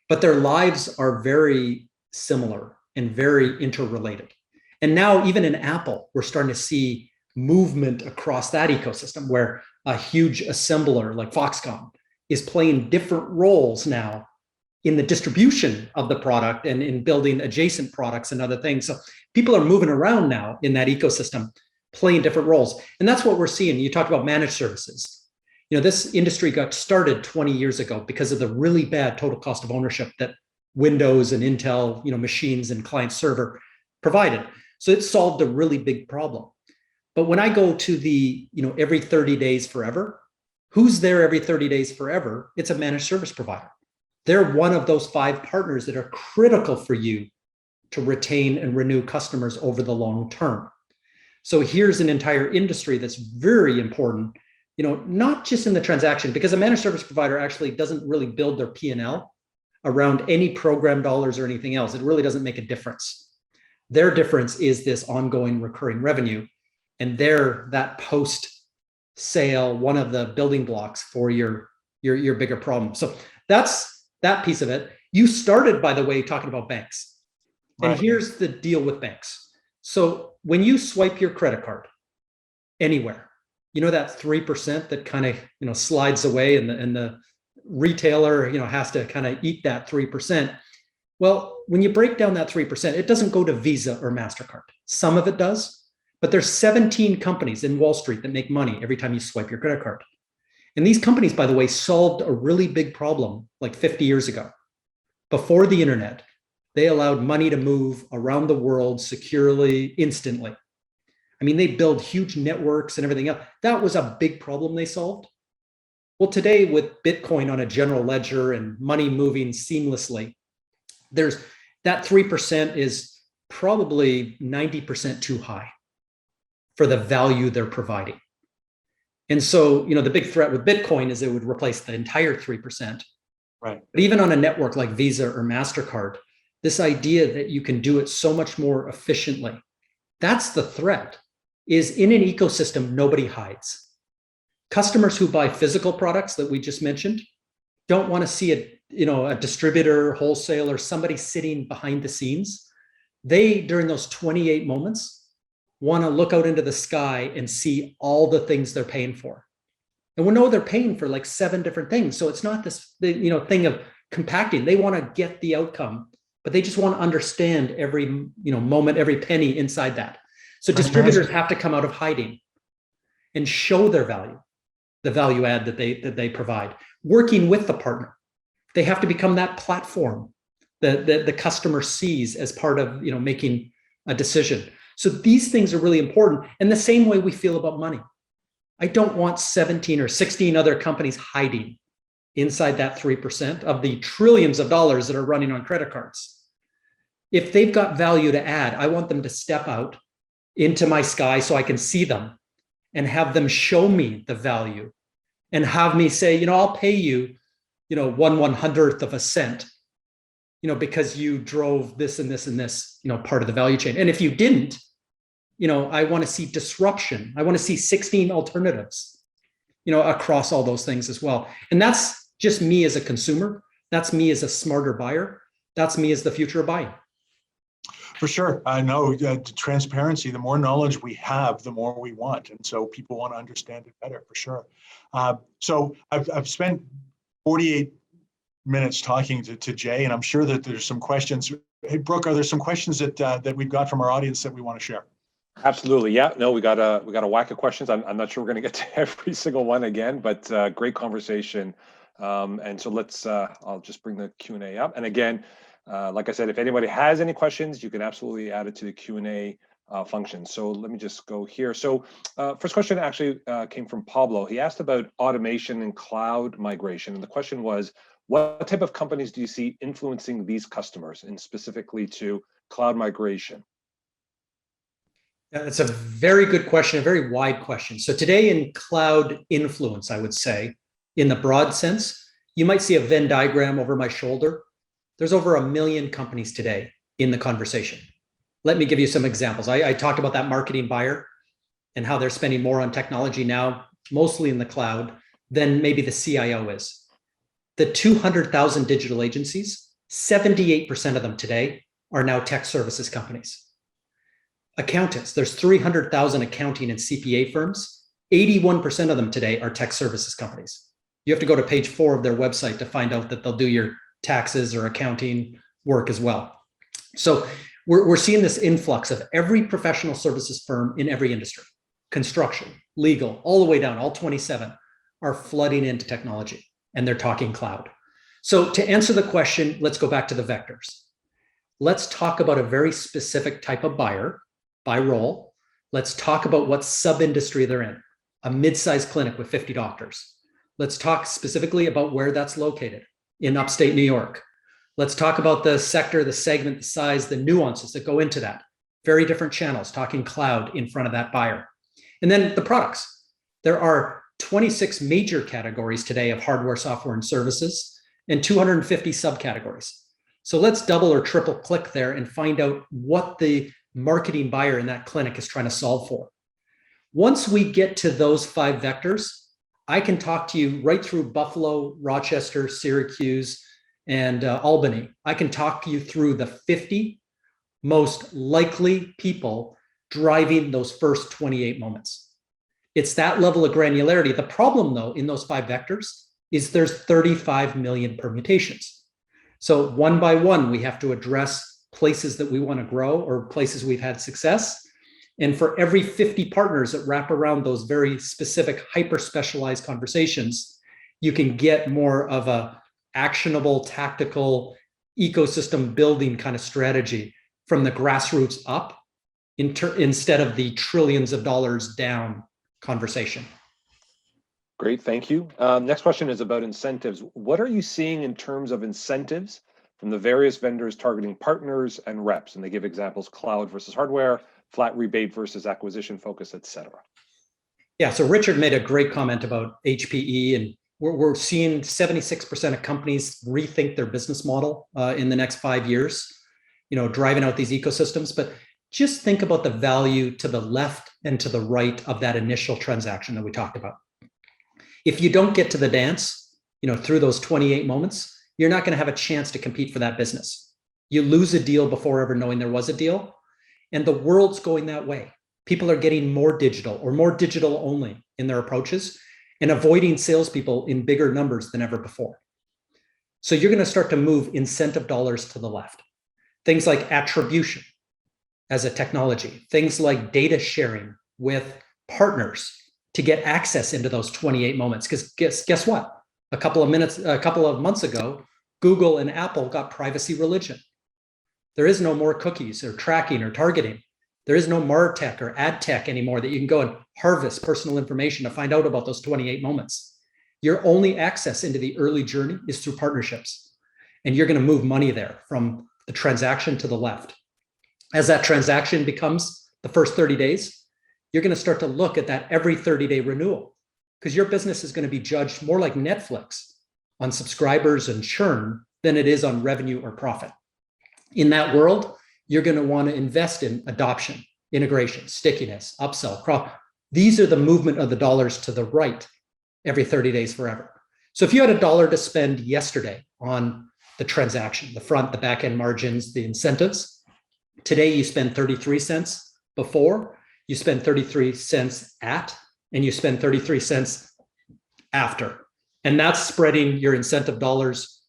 B: but their lives are very similar and very interrelated. And now even in Apple, we're starting to see movement across that ecosystem where a huge assembler like Foxconn is playing different roles now in the distribution of the product and in building adjacent products and other things. So people are moving around now in that ecosystem, playing different roles. And that's what we're seeing. You talked about managed services. You know, this industry got started 20 years ago because of the really bad total cost of ownership that Windows and Intel, you know, machines and client server provided. So it solved a really big problem. But when I go to the, you know, every 30 days forever, who's there every 30 days forever? It's a managed service provider. They're one of those 5 partners that are critical for you to retain and renew customers over the long term. So here's an entire industry that's very important not just in the transaction, because a managed service provider actually doesn't really build their P&L around any program dollars or anything else. It really doesn't make a difference. Their difference is this ongoing recurring revenue, and they're that post sale, one of the building blocks for your bigger problem. So that's that piece of it. You started, by the way, talking about banks. Right. And here's the deal with banks. So when you swipe your credit card anywhere, that 3% that kind of, slides away and the retailer, has to kind of eat that 3%. Well, when you break down that 3%, it doesn't go to Visa or MasterCard. Some of it does, but there's 17 companies in Wall Street that make money every time you swipe your credit card. And these companies, by the way, solved a really big problem like 50 years ago. Before the internet, they allowed money to move around the world securely, instantly. I mean, they build huge networks and everything else. That was a big problem they solved. Well, today with Bitcoin on a general ledger and money moving seamlessly, there's that 3% is probably 90% too high for the value they're providing. And so, the big threat with Bitcoin is it would replace the entire 3%. Right. But even on a network like Visa or MasterCard, this idea that you can do it so much more efficiently, that's the threat, is in an ecosystem, nobody hides. Customers who buy physical products that we just mentioned don't want to see a distributor, wholesaler, somebody sitting behind the scenes. They, during those 28 moments, want to look out into the sky and see all the things they're paying for. And we know they're paying for like 7 different things. So it's not this, thing of compacting. They want to get the outcome, but they just want to understand every, moment, every penny inside that. So distributors have to come out of hiding and show their value, the value add that they provide, working with the partner. They have to become that platform that the customer sees as part of, making a decision. So these things are really important. And the same way we feel about money. I don't want 17 or 16 other companies hiding inside that 3% of the trillions of dollars that are running on credit cards. If they've got value to add, I want them to step out into my sky so I can see them and have them show me the value and have me say, I'll pay you, 1/100th of a cent, because you drove this and this and this, part of the value chain. And if you didn't, I want to see disruption. I want to see 16 alternatives, across all those things as well. And that's just me as a consumer. That's me as a smarter buyer. That's me as the future of buying.
A: For sure. I know transparency, the more knowledge we have, the more we want. And so people want to understand it better, for sure. So I've spent 48 minutes talking to Jay, and I'm sure that there's some questions. Hey, Brooke, are there some questions that we've got from our audience that we want to share?
C: Absolutely. Yeah. No, we got a whack of questions. I'm not sure we're going to get to every single one again, but great conversation. And so I'll just bring the Q&A up. And again, like I said, if anybody has any questions, you can absolutely add it to the Q&A function. So let me just go here. So first question actually came from Pablo. He asked about automation and cloud migration. And the question was, what type of companies do you see influencing these customers, and specifically to cloud migration?
B: That's a very good question, a very wide question. So today in cloud influence, I would say, in the broad sense, you might see a Venn diagram over my shoulder. There's over 1 million companies today in the conversation. Let me give you some examples. I talked about that marketing buyer and how they're spending more on technology now, mostly in the cloud, than maybe the CIO is. The 200,000 digital agencies, 78% of them today are now tech services companies. Accountants, there's 300,000 accounting and CPA firms. 81% of them today are tech services companies. You have to go to page 4 of their website to find out that they'll do your taxes or accounting work as well. So we're seeing this influx of every professional services firm in every industry, construction, legal, all the way down, all 27 are flooding into technology, and they're talking cloud. So to answer the question, let's go back to the vectors. Let's talk about a very specific type of buyer by role. Let's talk about what sub-industry they're in, a mid-sized clinic with 50 doctors. Let's talk specifically about where that's located in upstate New York. Let's talk about the sector, the segment, the size, the nuances that go into that. Very different channels, talking cloud in front of that buyer. And then the products. There are 26 major categories today of hardware, software, and services, and 250 subcategories. So let's double or triple click there and find out what the marketing buyer in that clinic is trying to solve for. Once we get to those 5 vectors, I can talk to you right through Buffalo, Rochester, Syracuse, and Albany. I can talk you through the 50 most likely people driving those first 28 moments. It's that level of granularity. The problem, though, in those 5 vectors is there's 35 million permutations. So one by one, we have to address places that we want to grow or places we've had success. And for every 50 partners that wrap around those very specific, hyper-specialized conversations, you can get more of a actionable, tactical, ecosystem building kind of strategy from the grassroots up instead of the trillions of dollars down conversation.
C: Great, thank you. Next question is about incentives. What are you seeing in terms of incentives from the various vendors targeting partners and reps? And they give examples: cloud versus hardware, flat rebate versus acquisition focus, et cetera.
B: Yeah, so Richard made a great comment about HPE, and we're seeing 76% of companies rethink their business model in the next 5 years, driving out these ecosystems. But just think about the value to the left and to the right of that initial transaction that we talked about. If you don't get to the dance, through those 28 moments, you're not going to have a chance to compete for that business. You lose a deal before ever knowing there was a deal. And the world's going that way. People are getting more digital or more digital only in their approaches and avoiding salespeople in bigger numbers than ever before. So you're going to start to move incentive dollars to the left. Things like attribution as a technology, things like data sharing with partners to get access into those 28 moments. Because guess what? A couple of months ago, Google and Apple got privacy religion. There is no more cookies or tracking or targeting. There is no MarTech or ad tech anymore that you can go and harvest personal information to find out about those 28 moments. Your only access into the early journey is through partnerships. And you're going to move money there from the transaction to the left. As that transaction becomes the first 30 days, you're going to start to look at that every 30-day renewal, because your business is going to be judged more like Netflix on subscribers and churn than it is on revenue or profit. In that world, you're going to want to invest in adoption, integration, stickiness, upsell, cross. These are the movement of the dollars to the right every 30 days forever. So if you had $1 to spend yesterday on the transaction, the front, the back end margins, the incentives, today you spend 33 cents before, you spend 33 cents at, and you spend 33 cents after. And that's spreading your incentive dollars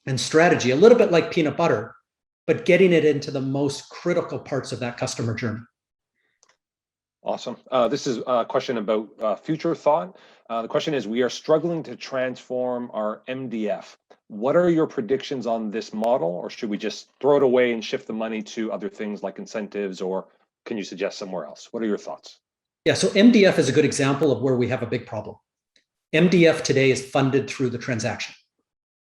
B: and strategy, a little bit like peanut butter, but getting it into the most critical parts of that customer journey.
C: Awesome. This is a question about future thought. The question is, we are struggling to transform our MDF. What are your predictions on this model, or should we just throw it away and shift the money to other things like incentives, or can you suggest somewhere else? What are your thoughts?
B: Yeah, so MDF is a good example of where we have a big problem. MDF today is funded through the transaction.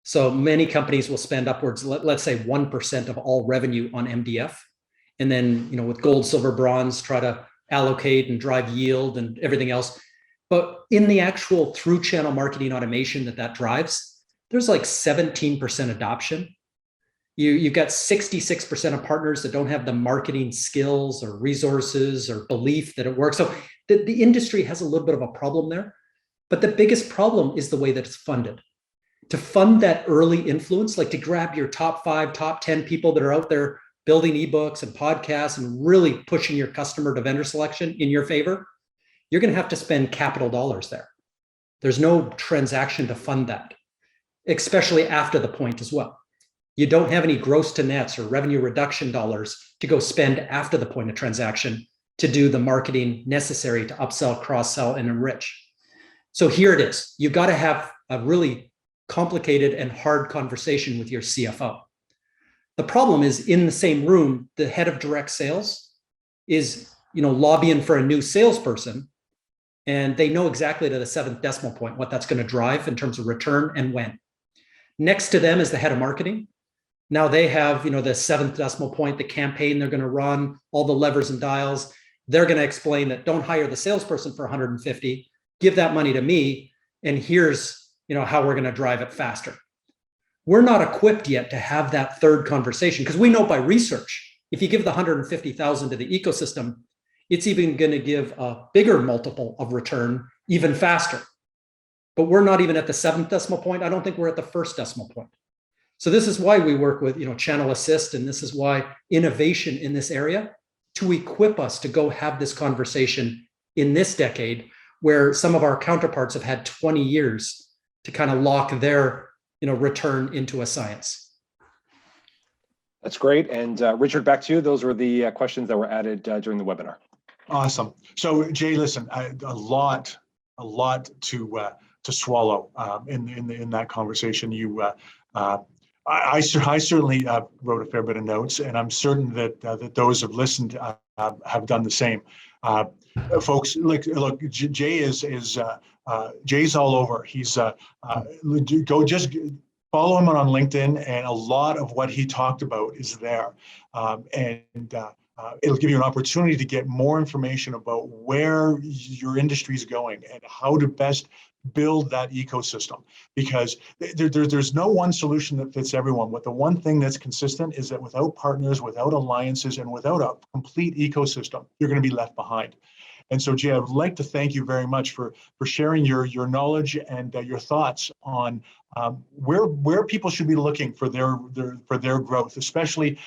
B: So many companies will spend upwards, let's say 1% of all revenue on MDF. And then, with gold, silver, bronze, try to allocate and drive yield and everything else. But in the actual through channel marketing automation that drives, there's like 17% adoption. You've got 66% of partners that don't have the marketing skills or resources or belief that it works. So the industry has a little bit of a problem there. But the biggest problem is the way that it's funded. To fund that early influence, like to grab your top 5, top 10 people that are out there building ebooks and podcasts and really pushing your customer to vendor selection in your favor, you're going to have to spend capital dollars there. There's no transaction to fund that, especially after the point as well. You don't have any gross to nets or revenue reduction dollars to go spend after the point of transaction to do the marketing necessary to upsell, cross-sell, and enrich. So here it is. You've got to have a really complicated and hard conversation with your CFO. The problem is, in the same room, the head of direct sales is, lobbying for a new salesperson, and they know exactly to the 7th decimal point what that's going to drive in terms of return and when. Next to them is the head of marketing. Now they have, the 7th decimal point, the campaign they're going to run, all the levers and dials. They're going to explain that don't hire the salesperson for 150. give that money to me, and here's, how we're going to drive it faster. We're not equipped yet to have that third conversation, because we know by research, if you give the 150,000 to the ecosystem, it's even going to give a bigger multiple of return even faster. But we're not even at the 7th decimal point. I don't think we're at the 1st decimal point. So this is why we work with, ChannelAssist, and this is why innovation in this area, to equip us to go have this conversation in this decade, where some of our counterparts have had 20 years to kind of lock their, return into a science.
C: That's great. And Richard, back to you. Those were the questions that were added during the webinar.
A: Awesome. So Jay, listen, a lot to swallow in that conversation. I certainly wrote a fair bit of notes, and I'm certain that those who have listened have done the same. Folks, look, Jay's all over. He's go just follow him on LinkedIn, and a lot of what he talked about is there, it'll give you an opportunity to get more information about where your industry is going and how to best build that ecosystem, because there's no one solution that fits everyone. But the one thing that's consistent is that without partners, without alliances, and without a complete ecosystem, you're going to be left behind. And so, Jay, I would like to thank you very much for sharing your knowledge and your thoughts on where people should be looking for their growth, especially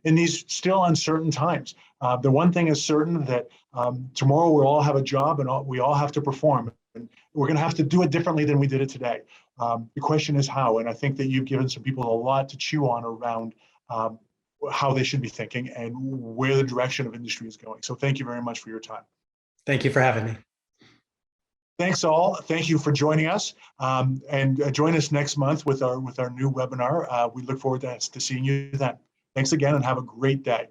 A: in these still uncertain times. The one thing is certain, that tomorrow we'll all have a job, and we all have to perform. And we're going to have to do it differently than we did it today. The question is how, and I think that you've given some people a lot to chew on around how they should be thinking and where the direction of industry is going. So thank you very much for your time.
B: Thank you for having me.
A: Thanks all. Thank you for joining us, and join us next month with our new webinar. We look forward to seeing you then. Thanks again, and have a great day.